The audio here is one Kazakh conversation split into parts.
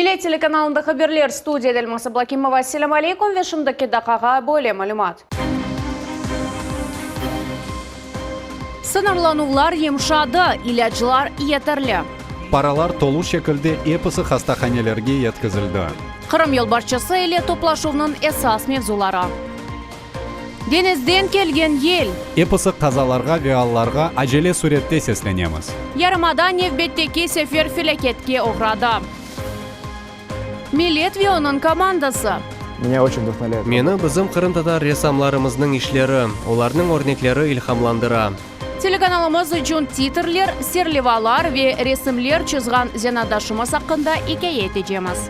Милей телеканалында хаберлер студия Дельмаса Блакимова. Ассаляму алейкум. Вешімдікі дақаға бөле малюмат. Сынарланулар емшады, илячылар етерлі. Паралар толу шекілді эпысы хастаханелерге еткізілді. Қырым елбашчысы еле топлашуының esas мевзулары. Денізден келген ел. Эпысы қазаларға, веалларға ажеле суретте сесленеміз. Ярымада невбеттеки сефер филекетке оғрады. Милет Вионың командасы. Меня очень вдохновляет. Мені біздің қырым татар ресамларымыздың ішлері, олардың өрнеклері илхамландыра. Телеканалымыз үшін титрлер, серливалар ве ресімлер чызған зенадашымыз ақында икее етежеміз.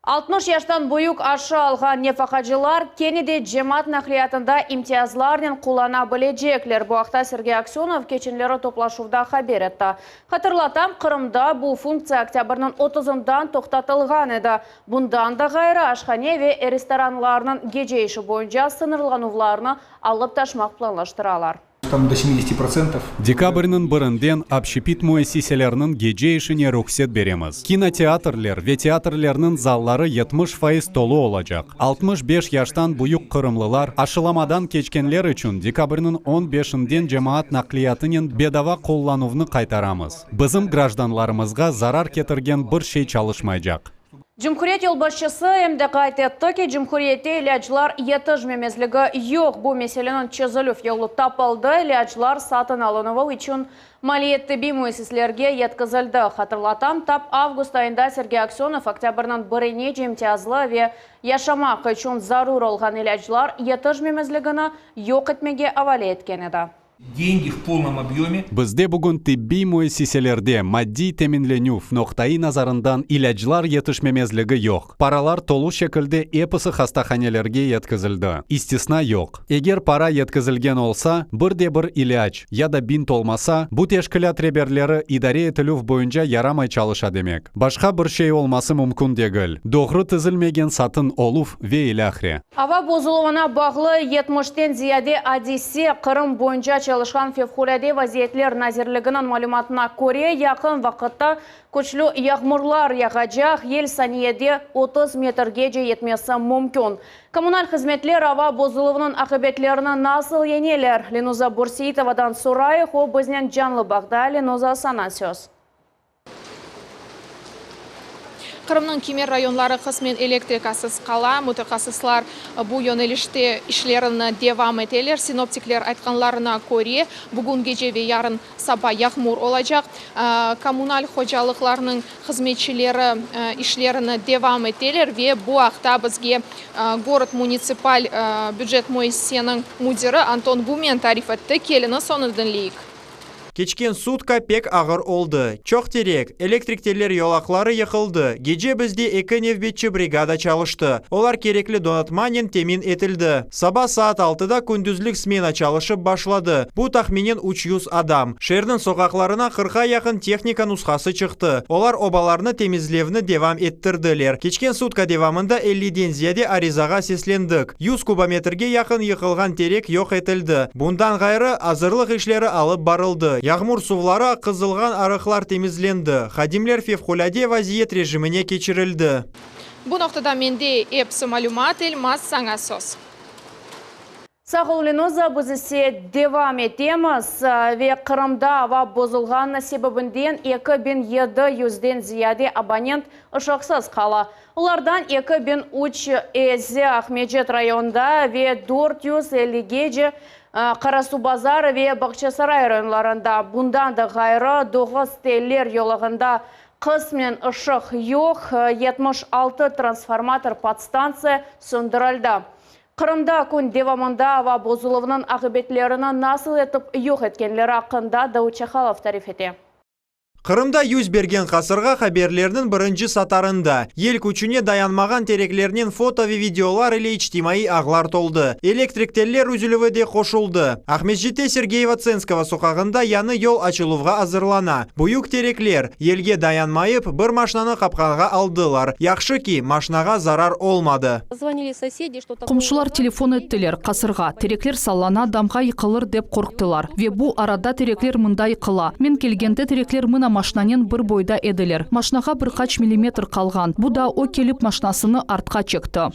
Алтмыш яштан бұйық ашы алған нефақачылар кенеде жемат нақлиятында имтиязларнен құлана білежеклер. Бұақта Сергей Аксенов кеченлері топлашуда хабер етті. Қатырлатам, Қырымда бұл функция октябрның 30-дан тоқтатылған еді. Бұндан да ғайры ашхане ве ресторанларының геже іші бойынша сынырлануларны алып ташмақ планлаштыралар. Там до 70%. Декабрьнің бірінден общепит муэссиселерінің геже ішіне рұқсет береміз. Кинотеатрлер ве театрлерінің заллары 70% толу олacak. 65 яштан бұйық қырымлылар ашыламадан кечкенлер үшін декабрьнің 15-ден жемаат нақлиятының бедава қоллануыны қайтарамыз. Бізім гражданларымызға зарар кетірген бір шей çalışmayacak. Cumhuriyet yolbaşçısı emde qayt etdi ki, Cumhuriyet'te ilacılar yetişmemezligi yok. Bu meselenin çözülüp yolu tapıldı. İlacılar satın alınıvı için maliyetli bir müesseslerge yetkizildi. Hatırlatam, tap avgust ayında Sergey Aksyonov oktyabrның 1-ne imtiyazlı ve yaşamak için zarur olgan ilacılar yetişmemezligini yok etmege avale etken edi. Деньги в полном объеме. Бізде бүгін тибби муэссиселерде maddi teminлену ноқтайы назарындан илячылар yetişmemezligi yok. Паралар толу шекілді эпысы хастаханелерге yetkizildi. İstisna yok. Егер пара yetkizilgen olsa, bir ilaç ya da bint olmasa, bu teşkilat reberleri idare etiluf boyunca yaramay çalışa demek. Başka bir şey olması mümkün değil. Doğru tizilmegen satın oluf ve ilahre. Ava bozuluvuna bağlı 70'ten ziyade adisi Kırım boyunca çalışan Fevkulade Vaziyetler Nazirliğinin malumatına göre yakın vakitte güçlü yağmurlar yağacak, yel saniyede 30 metrgece yetmesi mümkün. Kommunal hizmetler ava bozuluvunun akıbetlerini nasıl yeneler? Lenuza Bursiyitovadan sorayıq, o bizden canlı bağda. Lenuza, sana söz. Kırımның kemer rayonları kısmen elektrikasız kala, mütehassıslar bu yönelişte işlerini devam edeler. Sinoptikler aytkanlarına göre bugün gece ve yarın sabah yağmur olacak. Kommunal hocalıklarının hizmetçileri işlerini devam edeler ve bu hafta bizge город municipal büdjet müessesinin müdiri Anton Gumen tarif etti. Kelini sonu dinleyik. Keçken sutka pek ağır oldu. Çok terek, elektrikteler yolakları yıkıldı. Gece bizde iki nevbetçi brigada çalıştı. Olar kerekli donatmanın temin etildi. Sabah saat 6'da gündüzlük smena çalışıp başladı. Bu tahminen 300 adam. Şehrin sokaklarına 40'a yakın teknika nuskası çıktı. Olar obalarını temizlevini devam ettirdiler. Keçken sutka devamında 50'den ziyade arizaga seslendik. 100 kubometrge yakın yıkılgan terek yok etildi. Bundan gayrı hazırlık işleri alıp barıldı. Yağmur suvları kızılgan arıqlar temizlendi. Xadimler fevkulade vaziyet rejimine geçirildi. Bu noktada mende hepsi malumat Elmas sana söz. Sağ ol Lenuza, biz ise devam etemiz ve Kırım'da ava bozulgan sebebinden 2700'den ziyade abonent ışıksız kala. Onlardan 2003 Ezi Ahmedjet rayonunda ve 450 gece Karasu Bazar ve Bakçasaray rayonlarında. Bundan da gayrı 9 teller yolağında kısmen ışık yok, 76 transformator podstansiya söndürüldü. Kırımda kun devamında ava bozuluvunun akıbetlerini nasıl etip yok etkenleri hakkında Davut Çakhalov tarif etti. Кырымда yüz берген қасырға хаберлерінің бірінші сатарында ел күчіне dayanмаған тереклерінен фото ve видеолар ile içtimai ağlar толды. Электриктеллер үзілігі де қошылды. Ахметжите Сергеева-Ценского соқағында яны yol açылуға азырлана. Бұйық тереклер елге dayanmayıp бір машинаны қапқанға алдылар. Яқшы ки машинаға зарар олмады. Құмшылар телефон еттілер қасырға. Тереклер саллана дамға йықылыр деп қорқтылар. Ве бұ арада тереклер мында йықыла. Мен келгенде тереклер мына машинанен бір бойда еділер. Машинаға бір қач миллиметр қалған. Бұ да о келіп машинасыны артқа чекті.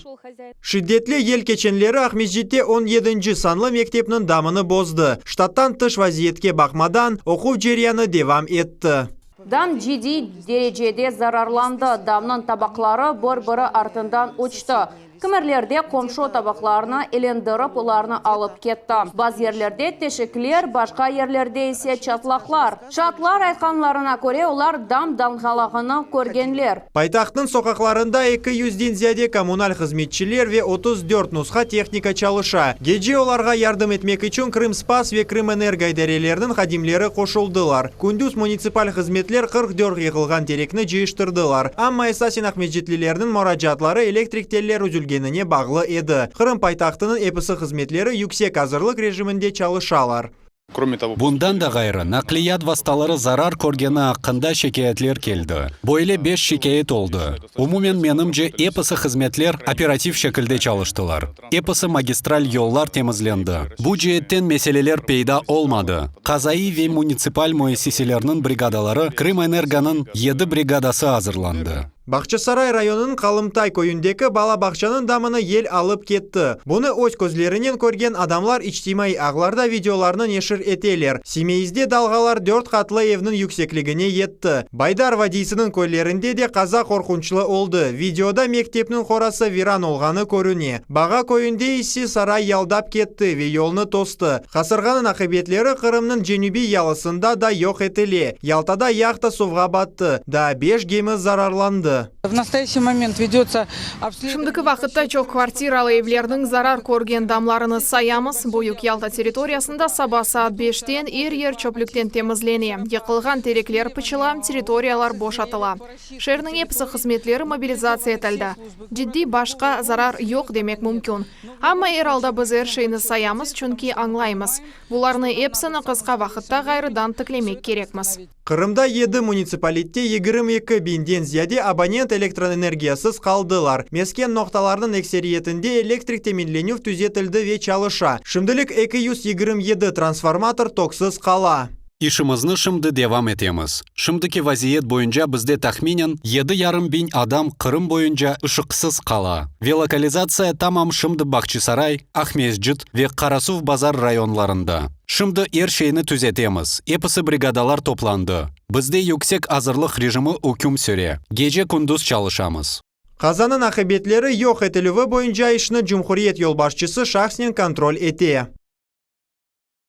Шиддетлі ел кеченлері Ахметжитте 17 санлы мектепнің дамыны бозды. Штаттан тыш вазиетке бақмадан оқу жерияны девам етті. Dam ciddi derecede zararlandı. Damның tabaqları bir-biri артından uçtu. Кімерлерде komşu tabaqlarını elendirip ularını alıp ketті. Baz yerlerde teşikler, başka yerlerde ise çatlaklar. Çatlar aytqanlarına göre ular dam dalgalığını көргенлер. Пайтақтың соқақларында 200-ден зияде коммунал қызметчілер ve 34 нұсқа техника çalışа. Gece оларға ярдым etmek için Крымспас ve Крымэнерго идарелерінің xadimleri қошылдылар. Күндіз муниципал қызметлер 44 yığılған терекні жиыштырдылар. Amma esasen Ахметжитлілерінің мұрачатлары электрик-теллер үзілгеніне бағлы еді. Қырым пайтақтының епісі қызметлері yüksek hazırlık режимінде çalışалар. Bundan da gayrı nakliyat vasıtaları zarar көргені hakkında şikayetler keldi. Böyle 5 şikayet oldu. Umumen menimce episi hizmetler operatif şekilde çalıştılar. Episi magistral yollar temizlendi. Bu cihetten meseleler peyda olmadı. Kazayı ve municipal müesseselerinin brigadaları Крымэнергоның 7 brigadası hazırlandı. Бақчасарай районының Қалымтай көйіндегі бала бақшаның дамыны ел алып кетті. Бұны өз көзлерінен көрген адамлар içtimai ağlarda видеоларны нешір етелер. Семейізде далғалар 4 қатлы евнің yüksекligіне етті. Байдар вадисінің көйлерінде де қаза қорқыншылы олды. Видеода мектептің қорасы виран олғаны көріне. Баға көйінде есе сарай ялдап кетті ве yolны тосты. Қасырғанын ақыбетлері Қырымның Женюби ялысында да yok етіле. Ялтада яхта суға батты. Да 5 гемі зарарланды. В настоящий момент ведется обследование. Шымдыкы вақытта чок квартиралы евлердің зарар көрген дамларыны саямыз. Бұйық Ялта территориясында саба саат 5-тен ер чөпліктен темізлене. Еқылған тереклер пычыла, территориялар бошатыла. Шерінің епісі қызметлері мобилизация етілді. Жидди башқа зарар yok демек мүмкін. Амма ералда біз шейні саямыз, чүнки аңлаймыз. Бұларны епсіні қысқа вақытта ғайрыдан тіклемек керекміз. Қырымда 7 муниципалитте 22 бинден зияде абонент электроэнергиясыз қалдылар. Мескен ноқталарының эксериетінде электрик теминлену түзетілді ве чалыша. Шымдылік 227 трансформатор токсыз қала. İşimizni şimdi devam etemiz. Şimdiki vaziyet boyunca bizde tahminen 7,5 adam Kırım boyunca ışıksız kala. Ve lokalizatsiya tamam şimdi Bakçısaray, Ahmetjit ve Karasuv Bazar rayonlarında. Şimdi her şeyini düzetemiz. Episi brigadalar toplandı. Bizde yüksek hazırlık rejimi hüküm süre. Gece kunduz çalışamız. Қазанын ақыбетлері yok etілігі boyunca işini Cumhuriyet yolbaşçısı şahsen kontrol ete.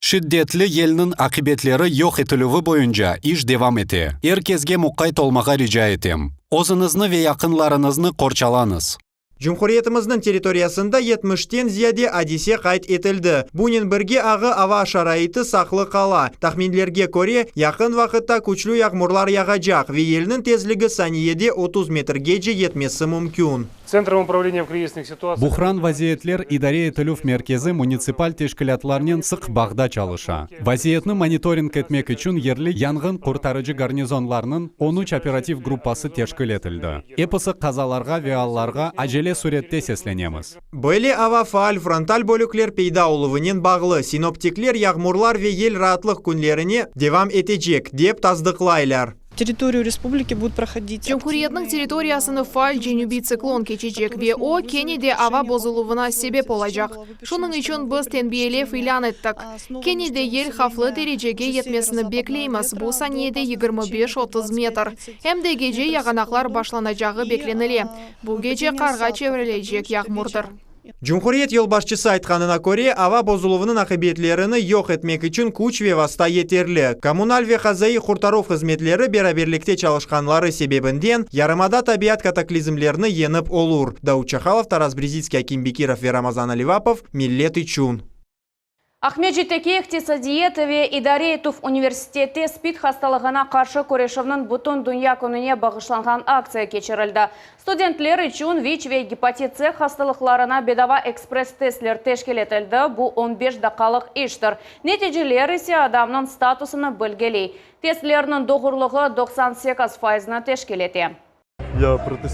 Şiddetli yelinin akıbetleri yok etilivi boyunca iş devam ete. Herkesge muqayt olmağa rica etem. O'zingizni ve yakınlarınızını korçalanız. Cumhuriyetimizдің territoriyasında 70-ten ziyade adise qayt etildi. Bunun birge ağı ava şarayıtı saqlı qala. Tahminlerge göre yakın vaqtda kuchlu yağmurlar yağacak ve elinin tezligi saniyede 30 metrgece yetmesi mümkün. Центром управления в кризисных ситуациях. Buhran vaziyetler idare etiluf merkezi municipal teşkilatlarının sık bağda çalışa. Vaziyetni monitoring etmek için yerli yangın kurtarıcı garnizonlarının 13 operatif gruppası teşkil etildi. Episi kazalarga ve allarga acele surette seslenemiz. Böyle ava faal frontal bölükler peyda oluvinin bağlı. Sinoptikler yağmurlar ve yel rahatlık günlerini devam edecek dep tazdıklaylar. Территорию республики будут проходить. Cumhuriyetning territoriyasini faal Jenübi циклон keçecek ve o Kenide ava bozuluvuna sebep olacak. Şunun için biz tenbiyelef ilan ettik. Kenide yel haflı derecege yetmesini bekleyimiz. Bu saniyede 25-30 metr. Hem de gece yağanaklar başlanacağı beklenili. Bu gece karga çevrilecek yağmurdur. Cumhuriyet yolbaşçısı aytqanına göre ava bozuluvunun akıbetlerini yok etmek için kuch ve vasta yeterli. Kommunal ve Kazayı kurtarov hizmetleri beraberlikte çalışkanları sebebinden yarımada tabiat kataklizmlerini yenip olur. Daud Çakhalov, Taras Brezitski, Akim Bekirov ve Ramazan Alivapov, Millet için. Ахмеджитеке иктисадиет ве Идареетов университеті спид хасталығына қаршы көрешівнің бұтын дүния күніне бағышланған акция кечірілді. Студентлер үшін ВИЧ ве гепатит С хасталықларына бедава экспресс-тестлер тешкел етілді. Бұл 15 дақалық іштір. Нәтижелер есе адамның статусыны білгелей. Тестлерінің доғырлығы 98%-ны тешкел ете.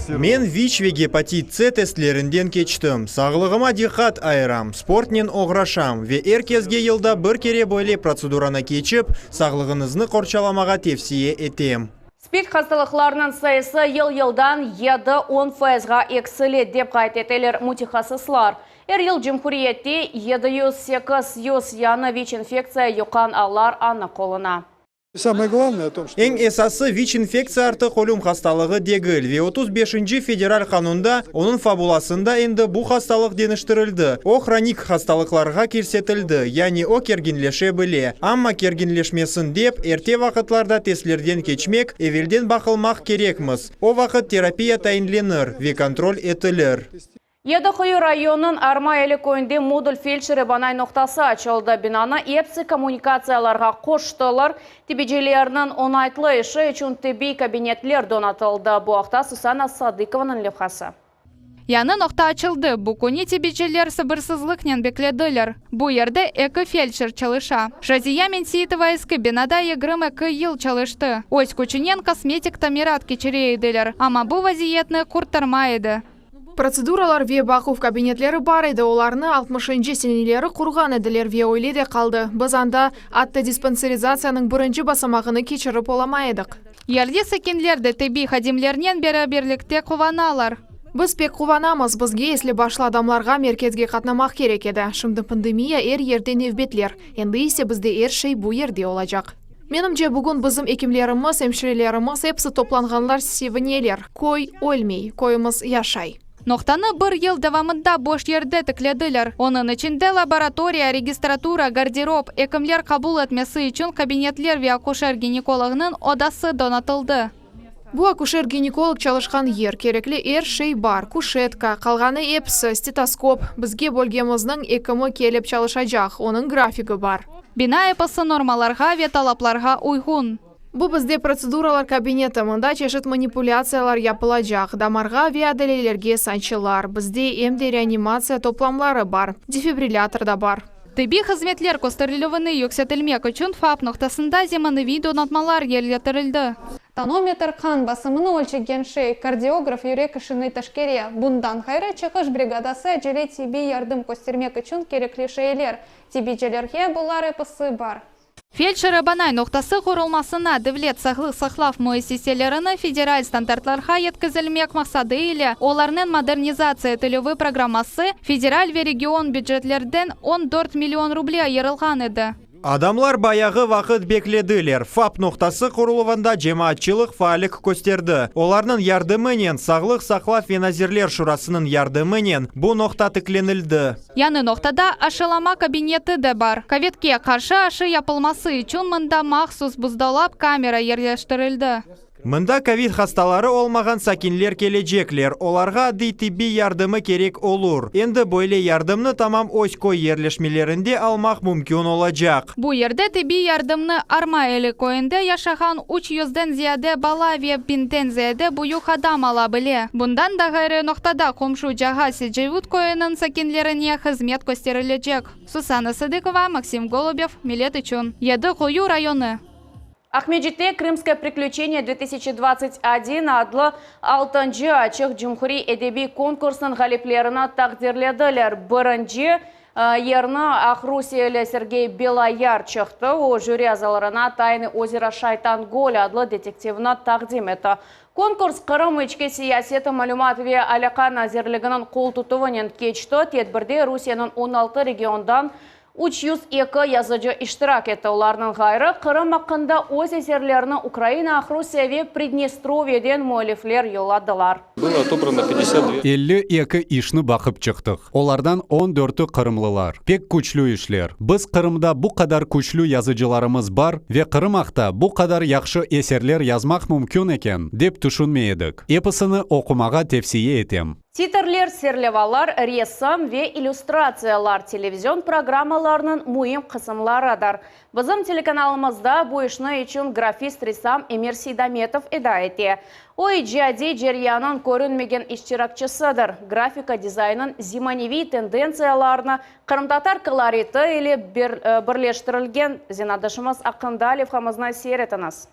Мен ВИЧ ве гепатит С тестлерінден кечтім. Сағылығыма диқат айырам, спортнен оғрашам. Ве әркезге елда бір кере бойле процедураны кечіп, сағылығынызны қорчаламаға тевсие етем. СПИД хасталықларының сайысы ел-елдан 7-10%-ға эксілі деп қайтетелер мутихасыслар. Ел Жемхуриетте 708 яны ВИЧ инфекция юқан алар аны қолына. Самое главное о том, что... Ең esасы ВИЧ-инфекция арты қолым хасталығы дегіл. Ве 35-ші федераль қанунда, оның фабуласында енді бұл хасталық деніштірілді. О хроник хасталықларға керсетілді, яғни о кергенлеше біле. Амма кергенлешмесін деп, ерте вақытларда теслерден кечмек, евелден бақылмақ керекміз. О вақыт терапия тайынленір, ве контроль етілір. Едіқұй районын арма әлі көйінде модуль фельдшері банай ноқтасы açılды. Бинаны епсі коммуникацияларға қоштылар. Тибеджелерінің онайтлы іші үшін тибей кабинетлер донатылды. Бұл ақта Сусана Садыкованың лепхасы. Яны ноқта açılды. Бұл көне тибеджелер сыбырсызлықнен бекледілер. Бұл ерде экі фельдшер чалыша. Жазия мен Сейтова ескі бинада егрым экі ел чалышты. Ось көчінен косметик тамират кечерейділер. Ама бұл вазиетні құрттармайды. Процедуралар ве бақу в кабинетлері бар еді, оларны 60-ші сенелері құрған еділер ве ойледе қалды. Біз анда атты диспансеризацияның бірінші басамағыны кечіріп оламайдық. Ерде сәкенлерді тәби хадимлерінен бері бірлікте қуваналар. Біз пек қуванамыз, бізге еслі башлы адамларға меркезге қатнамақ керек еді. Шымды пандемия ерден евбетлер. Енді есе бізде шей бұ ерде олажақ. Менімже бүгін біздің екімлеріміз, емшірелеріміз епсі топланғанлар севінелер. Кой өлмей, койымыз яшай. Ноқтаны бір ел давамында бош ерде тікледілер. Оның ішінде лаборатория, регистратура, гардероб, екімлер қабыл етмесі үшін кабинетлер ве акушер-гинекологының одасы донатылды. Бұл акушер-гинеколог чалышқан кереклі шей бар, кушетка, қалғаны епсі, стетоскоп, бізге бөлгеміздің екімі келіп чалышажақ, оның графигі бар. Бина епысы нормаларға ве талапларға уйғын. Бұл бізде процедуралар кабинеті, мұнда чешет манипуляциялар япылажақ, дамарға ве әділелерге санчылар. Бізде емде реанимация топламлары бар, дефибриллятор да бар. Тіби қызметлер көстірілівіні өксетілмек үшін ФАП ноқтасында земаневи донатмалар ерлетірілді. Тонометр қан басымыны өлчеген шей, кардиограф юрек ішіні ташкере. Бұндан қайры чықыш бригадасы әжеле тебе ярдым көстермек үшін кереклі шейлер. Тебе желерге бұлар епысы бар. Фельдшері банай ноқтасы құрылмасына дәвлет сақлық сақлав муэссиселеріні федераль стандартларға еткізілмек мақсады елі, оларның модернизация тілеві программасы федераль ве регион бюджетлерден 14 миллион рублия ерілған еді. Адамлар баяғы вақыт бекледілер. ФАП ноқтасы құрылывында жемаатчылық фаалік көстерді. Оларның ярдымынен, сағлық сақлав веназерлер шурасының ярдымынен бұл ноқта тікленілді. Яны ноқтада ашылама кабинеті де бар. Коветке қаршы ашы япылмасы үшін мұнда мақсус бұздалап камера ерлештірілді. Мында ковид хасталары олмаған сакинлер кележеклер. Оларға тиби ярдымы керек олур. Енді бойле ярдымны тамам оськой ерлешмелерінде алмақ мүмкін олажақ. Бұл ерде тиби ярдымны арма әлі көйінде яшаған 300-ден зияде бала ве бинтен зияде бұйық адам ала біле. Бұндан да ғайры ноқтада қомшу жаға седжевут көйінің сакинлеріне қызмет көстерілежек. Сусана Садыкова, Максим Голубев, Милет үшін. Едіқұй районы. Ахмеджитте «Крымское приключение 2021» адлы 6-нчы ачық Жумхури әдеби конкурсының ғалиплеріні тақдирледілер. Бірінші ерні Ахрусиялі Сергей Белаяр чықты. О жюри азаларына Тайны озера Шайтан Голь адлы детективіні тақдим еті. Конкурс Қырым ішкі сиясеті мәлімат ве алақа назерлігінің қол тұтуынен кечті. Тедбірде Русияның 16 региондан 302 yazıcı iştirak etti. Onlarның ғайры Қырым ақында өз есерлеріні Украина, Русия ве Приднестровьеден муалифлер yolladılar. Было отобрано 52. 52 ишни бақып чықтық. Олардан 14-і қырымлылар. Пек күчлі ішлер. Біз Қырымда бұ қадар күчлі язычыларымыз бар, ве Қырымақта бұ қадар яқшы есерлер язмақ мүмкін екен, деп түшінмейдік. Эпосыны оқымаға тевсие етем. Титрлер, серлевалар, ресам ве иллюстрациялар телевизион программаларының мұйым қысымларадар. Bizim телеканалымызда bu işni için grafist ressam Emir Seydametov eda etti. O icadi ceryanın görünmegen iştirakçısıdır. Grafika dizaynın zemanevi tendensiyalarını Kırımtatar koloriti ile birleştirilgen zinadaşımız Akındaliyev hamızna seyretiniz.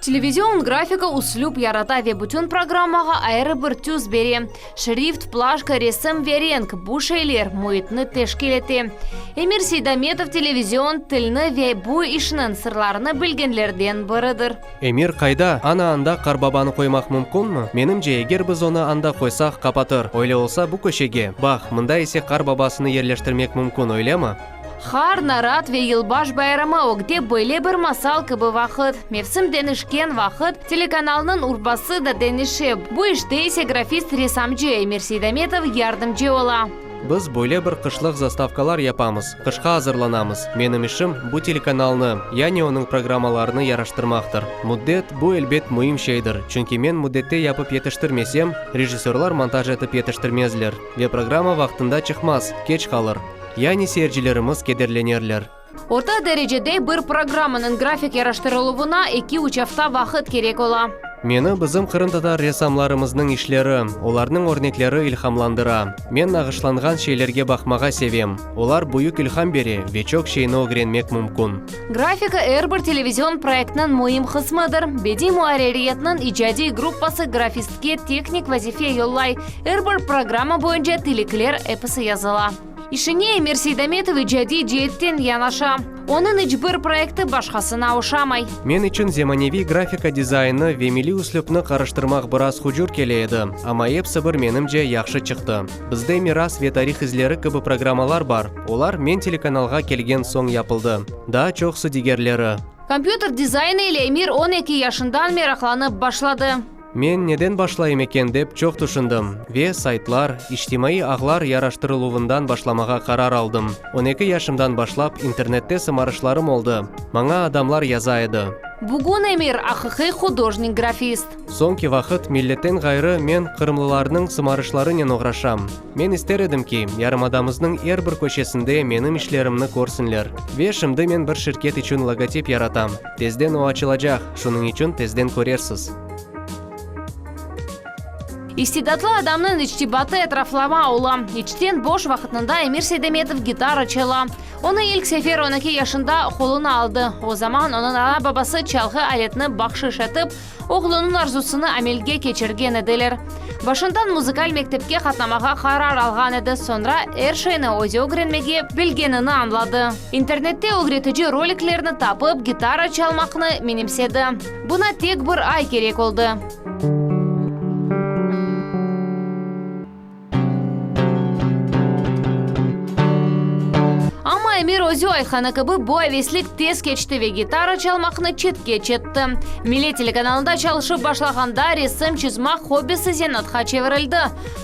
Телевизион графика услуп ярата ве бүтін программаға айры бір түз бере. Шрифт, плашка, ресім веренг, бұ шейлер мұйтны тешкелеті. Эмир Сейдаметов телевизион тілні ве бұ ішінің сырларыны білгенлерден бірідір. Эмир қайда? Ана-анда қарбабаны қоймақ мүмкін мұ? Менімже, егер біз оны анда қойсақ қапатыр. Ойлы олса бұ көшеге. Бақ, мұнда есе қарбабасыны ерлештірмек мүмкін, ойлы ма? Хар, нарат ве йылбаш байрамы оғде бөйле бір масал кібі вақыт. Мевсім денішкен вақыт телеканалының урбасы да деніші. Бұ іште есе графист ресамчы Эмир Сейдаметов ярдымчы ола. Біз бөйле бір қышлық заставкалар япамыз, қышқа азырланамыз. Менің ішім бұ телеканалны, яғни оның программаларыны яраштырмақтыр. Мұддет бұ әлбет мұйым шейдір. Чүнки мен мұддетте япып етіштірмесем, режиссерлар монтаж етіп етіштірмезлер. Ве программа вақтында чықмас, кеч қалыр. Яғни серджілеріміз кедерленерлер. Орта дәрежеде бір программаның график яраштырылуына 2-3 hafta вақыт керек ола. Мені біздің Қырымтатар ресамларымыздың ішлері, оларның орнеклері илхамландыра. Мен ағышланған шейлерге бақмаға севем. Олар бұйық илхам бере, вечок шейні огренмек мүмкін. Графика әрбір телевизион проектның мұйым қысмыдыр. Беди муарериетінің ижади группасы графистке техник вазифе йоллай. Әрбір программа бойынша телеклер эпосы языла. Ишіне Эмир Сейдаметов ижади жеттен янаша. Оның ичбір проекті башқасына ошамай. Мен үшін земаневи графика дизайны вемели услупны қарыштырмақ біраз хұжур келейді. Ама епсі бір менімже яқшы чықты. Бізде мирас ве тарих излері кібі программалар бар. Олар мен телеканалға келген соң япылды. Да, чоқсы дигерлері. Компьютер дизайны ile Эмир 12 yaşından мерақланып башлады. Мен неден башлайым екен деп чоқ тұшындым. Ве сайтлар, иштимаи ағлар яраштырылуындан башламаға қарар алдым. 12 yaşımdan башлап интернетте сымарышларым олды. Маңа адамлар язайды. Бүгін Эмир ақықи художник графист. Соңки вақыт миллеттен ғайры мен қырымлыларының сымарышларынен оғрашам. Мен істер едім ки, ярымадамыздың әрбір көшесінде менің ішлерімні көрсінлер. Ве шымды мен бір шirket үшін логотип яратам. Тезден о ачылажақ, шуның үшін тезден көрерсіз. Истидатлы адамның içtibаты etraflama ola. İçten boş vaqtında Emir Seydametov gitara çala. Onu ilk sefer 12 yaşında koluna aldı. O zaman onun ana babası çalgı aletini bakşış etip, oğlunun arzusunu amelge geçirgen ediler. Başından muzikal mektepke katnamağa karar algan edi. Sonra her şeyini o'zi öğrenmege bilgenini anladı. İnternette öğretici roliklerini tapıp gitara çalmakını menimsedi. Buna tek bir ay gerek oldu. Emir o'zi aytgani kabi bu aveslik tez kechdi ve gitara çalmakni chetga chetdi. Milliy telekanalida çalışıp başlaganda resim chizmak hobbisi zenatga çevrildi.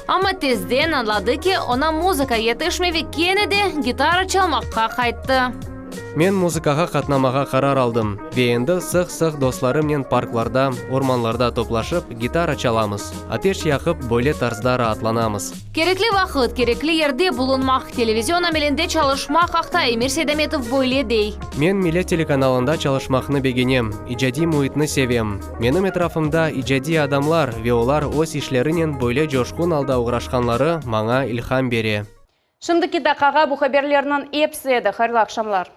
Ama tezden anladı ki ona muzika yetishmay ve kenidi gitara çalmakka qaytdi. Мен музыкаға қатнамаға қарар алдым. Ве енді сық-сық достарыммен паркларда, орманларда топлашып, гитара çalамыз. Атеш яқып, бөле тарздары атланамыз. Керекли вақыт, керекли ерде bulunmaq, телевизион амелінде çalışmaq ақта Эмир Сейдаметов бөле дей. Мен миле телеканалында çalışмақны бегенем, ижади мұйтны севем. Менің етрафымда ижади адамлар, ве олар өз ишлерінен бөле жошқун алда уғрашқанлары маңа илхам бере. Шымдыки дақаға бұл хаберлерінің епсі еді. Хайырлы ақшамлар.